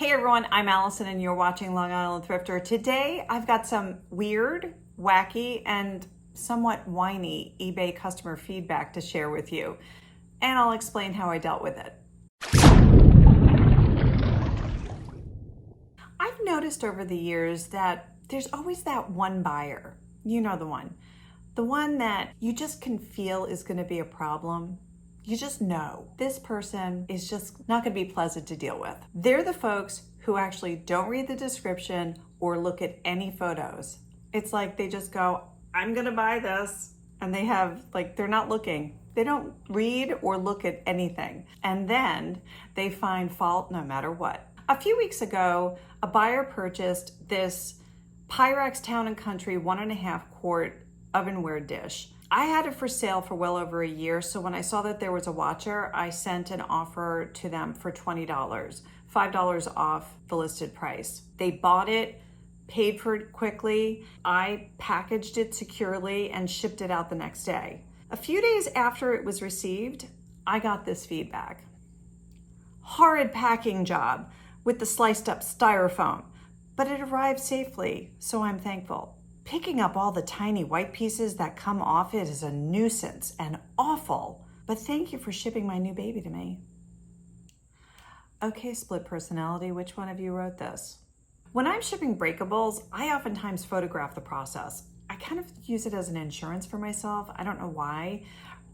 Hey everyone, I'm Allison and you're watching Long Island Thrifter. Today I've got some weird, wacky, and somewhat whiny eBay customer feedback to share with you. And I'll explain how I dealt with it. I've noticed over the years that there's always that one buyer, you know the one that you just can feel is going to be a problem. You just know this person is just not going to be pleasant to deal with. They're the folks who actually don't read the description or look at any photos. It's like they just go, I'm going to buy this. And they have, they're not looking. They don't read or look at anything. And then they find fault no matter what. A few weeks ago, a buyer purchased this Pyrex Town & Country 1.5 quart ovenware dish. I had it for sale for well over a year, so when I saw that there was a watcher, I sent an offer to them for $20, $5 off the listed price. They bought it, paid for it quickly. I packaged it securely and shipped it out the next day. A few days after it was received, I got this feedback. Horrid packing job with the sliced up styrofoam, but it arrived safely, so I'm thankful. Picking up all the tiny white pieces that come off it is a nuisance and awful, but thank you for shipping my new baby to me. Okay, split personality, which one of you wrote this? When I'm shipping breakables, I oftentimes photograph the process. I kind of use it as an insurance for myself. I don't know why.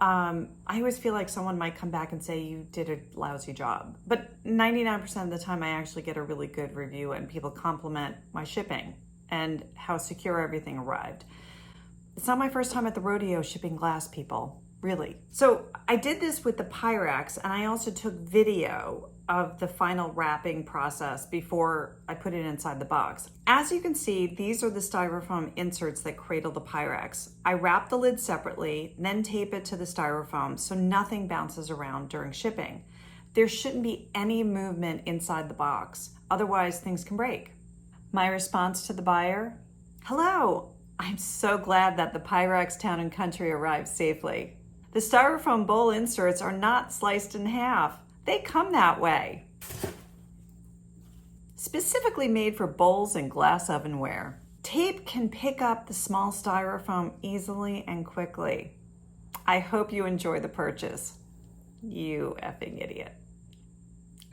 I always feel like someone might come back and say you did a lousy job, but 99% of the time I actually get a really good review and people compliment my shipping and how secure everything arrived. It's not my first time at the rodeo shipping glass, people, really. So I did this with the Pyrex, and I also took video of the final wrapping process before I put it inside the box. As you can see, these are the styrofoam inserts that cradle the Pyrex. I wrap the lid separately, then tape it to the styrofoam so nothing bounces around during shipping. There shouldn't be any movement inside the box, otherwise things can break. My response to the buyer, hello, I'm so glad that the Pyrex Town & Country arrived safely. The styrofoam bowl inserts are not sliced in half. They come that way. Specifically made for bowls and glass ovenware. Tape can pick up the small styrofoam easily and quickly. I hope you enjoy the purchase. You effing idiot.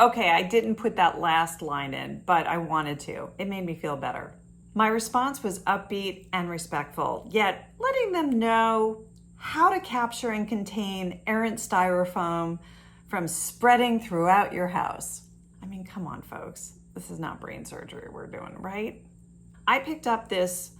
Okay, I didn't put that last line in, but I wanted to. It made me feel better. My response was upbeat and respectful, yet letting them know how to capture and contain errant styrofoam from spreading throughout your house. I mean, come on, folks. This is not brain surgery we're doing, right? I picked up this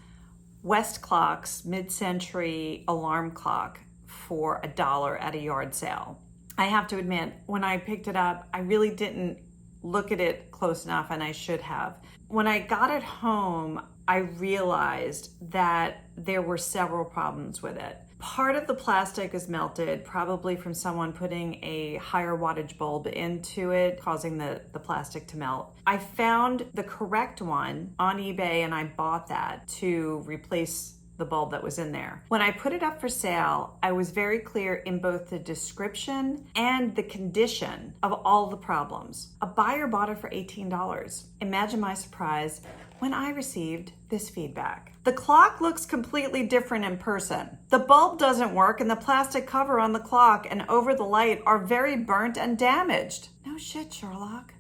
Westclock's mid-century alarm clock for $1 at a yard sale. I have to admit, when I picked it up, I really didn't look at it close enough, and I should have. When I got it home, I realized that there were several problems with it. Part of the plastic is melted, probably from someone putting a higher wattage bulb into it, causing the plastic to melt. I found the correct one on eBay, and I bought that to replace the bulb that was in there. When I put it up for sale, I was very clear in both the description and the condition of all the problems. A buyer bought it for $18. Imagine my surprise when I received this feedback. The clock looks completely different in person. The bulb doesn't work, and the plastic cover on the clock and over the light are very burnt and damaged. No shit, Sherlock.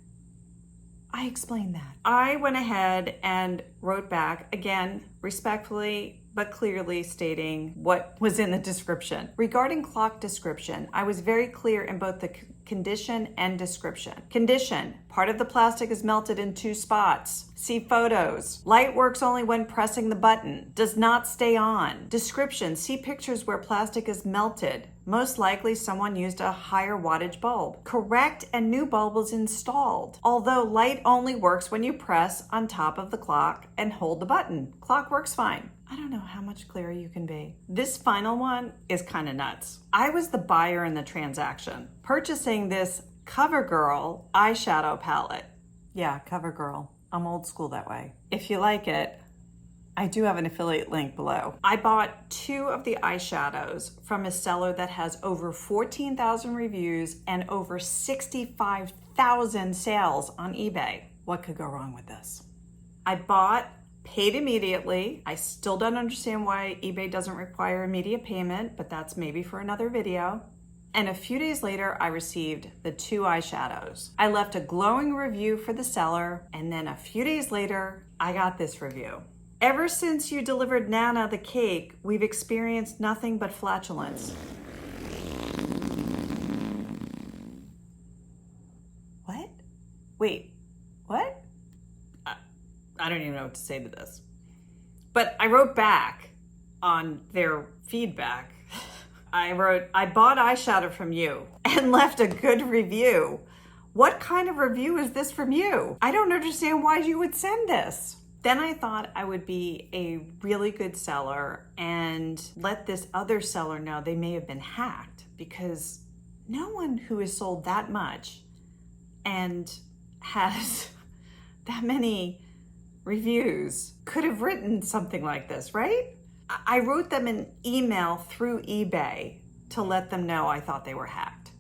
I explained that. I went ahead and wrote back, again, respectfully, but clearly stating what was in the description. Regarding clock description, I was very clear in both the condition and description. Condition, part of the plastic is melted in 2 spots. See photos. Light works only when pressing the button. Does not stay on. Description, see pictures where plastic is melted. Most likely someone used a higher wattage bulb. Correct and new bulb was installed. Although light only works when you press on top of the clock and hold the button. Clock works fine. I don't know how much clearer you can be. This final one is kind of nuts. I was the buyer in the transaction, purchasing this CoverGirl eyeshadow palette. Yeah, CoverGirl. I'm old school that way. If you like it, I do have an affiliate link below. I bought 2 of the eyeshadows from a seller that has over 14,000 reviews and over 65,000 sales on eBay. What could go wrong with this? I bought, paid immediately. I still don't understand why eBay doesn't require immediate payment, but that's maybe for another video. And a few days later, I received the 2 eyeshadows. I left a glowing review for the seller, and then a few days later, I got this review. Ever since you delivered Nana the cake, we've experienced nothing but flatulence. What? Wait, what? I don't even know what to say to this. But I wrote back on their feedback. I wrote, I bought eyeshadow from you and left a good review. What kind of review is this from you? I don't understand why you would send this. Then I thought I would be a really good seller and let this other seller know they may have been hacked, because no one who has sold that much and has that many reviews could have written something like this, right? I wrote them an email through eBay to let them know I thought they were hacked.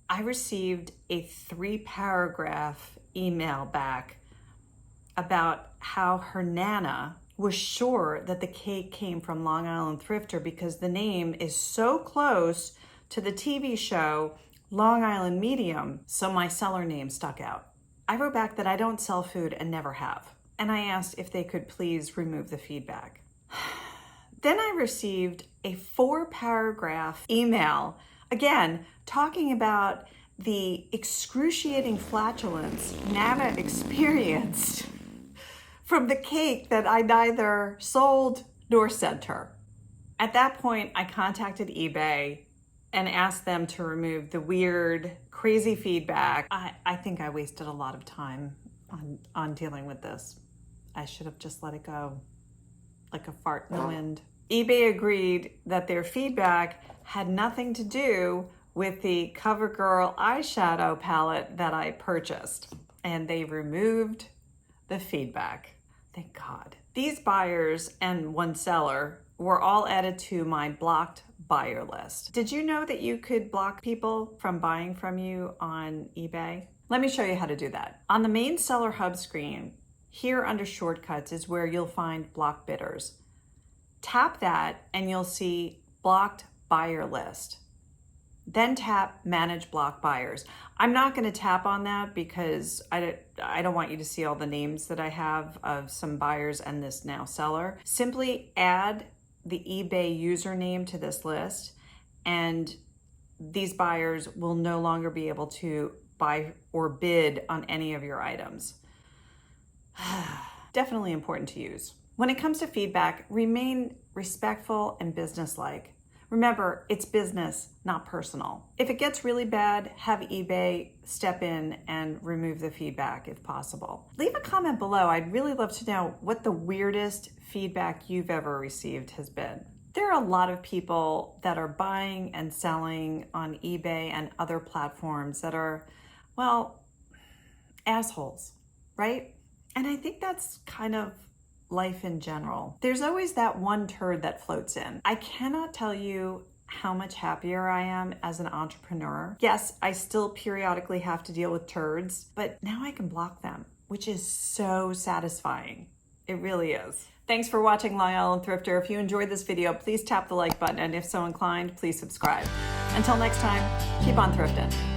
I received a 3-paragraph email back about how her Nana was sure that the cake came from Long Island Thrifter because the name is so close to the TV show Long Island Medium, so my seller name stuck out. I wrote back that I don't sell food and never have, and I asked if they could please remove the feedback. Then I received a 4-paragraph email, again, talking about the excruciating flatulence Nana experienced from the cake that I neither sold nor sent her. At that point, I contacted eBay and asked them to remove the weird, crazy feedback. I think I wasted a lot of time on dealing with this. I should have just let it go, like a fart in the wind. eBay agreed that their feedback had nothing to do with the CoverGirl eyeshadow palette that I purchased, and they removed the feedback. Thank God. These buyers and one seller were all added to my blocked buyer list. Did you know that you could block people from buying from you on eBay? Let me show you how to do that. On the main Seller Hub screen, here under Shortcuts is where you'll find block bidders. Tap that and you'll see blocked buyer list. Then tap manage block buyers. I'm not going to tap on that because I don't want you to see all the names that I have of some buyers and this now seller. Simply add the eBay username to this list, and these buyers will no longer be able to buy or bid on any of your items. Definitely important to use. When it comes to feedback, remain respectful and businesslike. Remember, it's business, not personal. If it gets really bad, have eBay step in and remove the feedback if possible. Leave a comment below. I'd really love to know what the weirdest feedback you've ever received has been. There are a lot of people that are buying and selling on eBay and other platforms that are, well, assholes, right? And I think that's kind of life in general. There's always that one turd that floats in. I cannot tell you how much happier I am as an entrepreneur. Yes, I still periodically have to deal with turds, but now I can block them, which is so satisfying. It really is. Thanks for watching Long Island Thrifter. If you enjoyed this video, please tap the like button, and if so inclined, please subscribe. Until next time, keep on thrifting.